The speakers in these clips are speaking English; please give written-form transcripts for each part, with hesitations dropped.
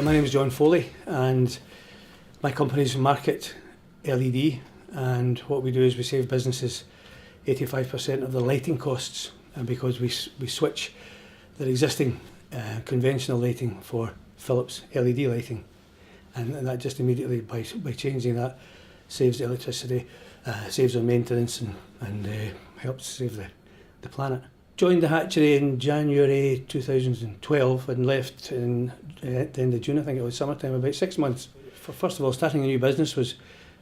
My name is John Foley, and my company's Market LED, and what we do is we save businesses 85% of the lighting costs, because we switch their existing conventional lighting for Philips LED lighting, and that just immediately by changing that saves the electricity, saves on maintenance, and helps save the planet. Joined the hatchery in January 2012 and left at the end of June. I think it was summertime, about 6 months. First of all, starting a new business was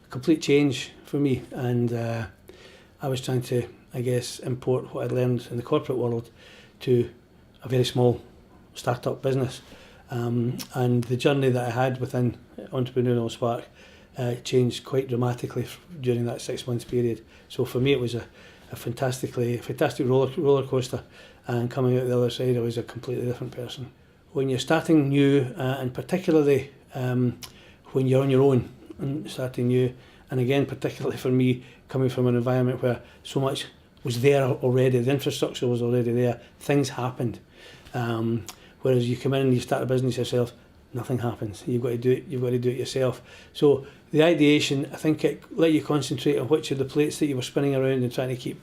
a complete change for me, and I was trying to, I guess, import what I'd learned in the corporate world to a very small start-up business. And the journey that I had within entrepreneurial ESpark changed quite dramatically during that 6 months period. So for me, it was a fantastic roller coaster, and coming out the other side I was a completely different person. When you're starting new, and particularly when you're on your own and starting new, and again particularly for me, coming from an environment where so much was there already, the infrastructure was already there, things happened. Whereas you come in and you start a business yourself, nothing happens. You've got to do it yourself. So the ideation, I think it let you concentrate on which of the plates that you were spinning around and trying to keep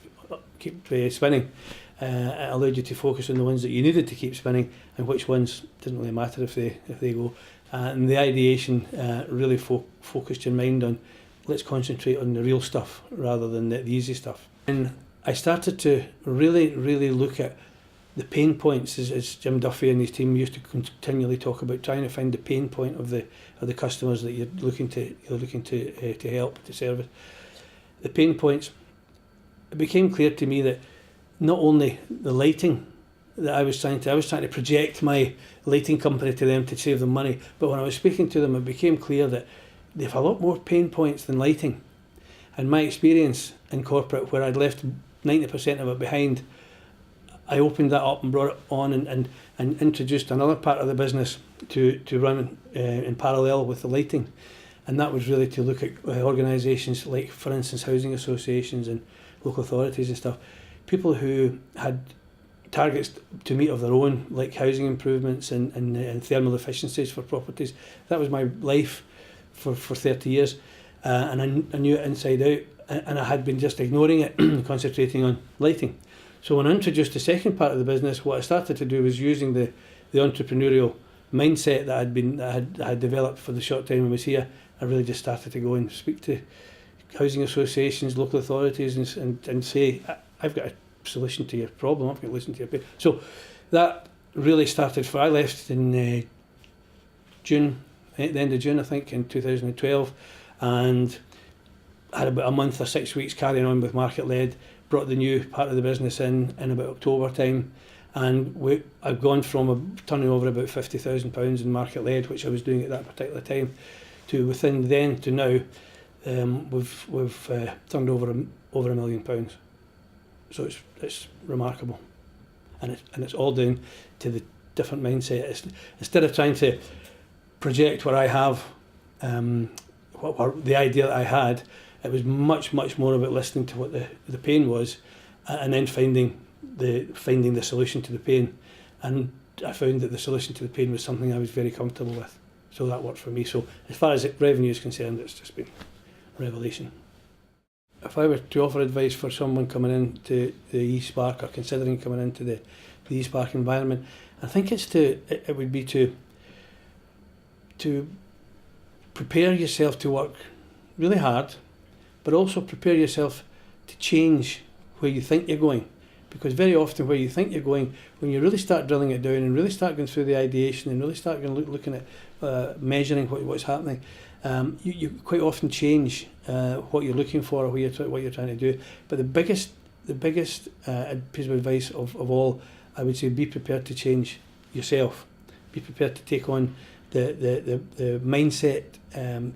spinning. It allowed you to focus on the ones that you needed to keep spinning, and which ones didn't really matter if they go. And the ideation really focused your mind on, let's concentrate on the real stuff rather than the easy stuff. And I started to really look at the pain points, as Jim Duffy and his team used to continually talk about, trying to find the pain point of the customers that you're looking to help, to service. The pain points. It became clear to me that not only the lighting that I was trying to project my lighting company to them to save them money, but when I was speaking to them, it became clear that they have a lot more pain points than lighting. And my experience in corporate, where I'd left 90% of it behind, I opened that up and brought it on and introduced another part of the business to run in parallel with the lighting. And that was really to look at organisations like, for instance, housing associations and local authorities and stuff, people who had targets to meet of their own, like housing improvements and thermal efficiencies for properties. That was my life for 30 years, and I knew it inside out, and I had been just ignoring it and concentrating on lighting. So when I introduced the second part of the business, what I started to do was using the entrepreneurial mindset that I had developed for the short time I was here. I really just started to go and speak to housing associations, local authorities, and say, I've got a solution to your problem, I've got to listen to your pain. So that really started I left in June, at the end of June I think, in 2012, and had about a month or 6 weeks carrying on with Market Led. Brought the new part of the business in about October time, and I've gone from turning over about £50,000 in Market Led, which I was doing at that particular time, to within then to now, we've turned over £1 million. So it's remarkable, and it's all down to the different mindset. Instead of trying to project what I have, the idea that I had, it was much more about listening to what the pain was, and then finding the solution to the pain. And I found that the solution to the pain was something I was very comfortable with. So that worked for me. So as far as revenue is concerned, it's just been a revelation. If I were to offer advice for someone coming into the ESpark or considering coming into the ESpark environment, I think it would be to prepare yourself to work really hard, but also prepare yourself to change where you think you're going. Because very often where you think you're going, when you really start drilling it down and really start going through the ideation and really start going looking at measuring what's happening, you quite often change what you're looking for or what you're trying to do. But the biggest piece of advice of all, I would say, be prepared to change yourself. Be prepared to take on the mindset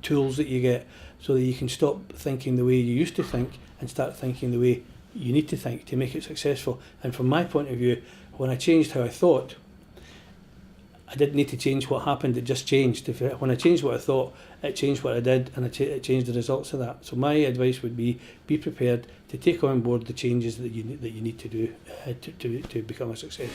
tools that you get, so that you can stop thinking the way you used to think and start thinking the way you need to think to make it successful. And from my point of view, when I changed how I thought, I didn't need to change what happened, it just changed. When I changed what I thought, it changed what I did, and it changed the results of that. So my advice would be prepared to take on board the changes that you need to do to become a success.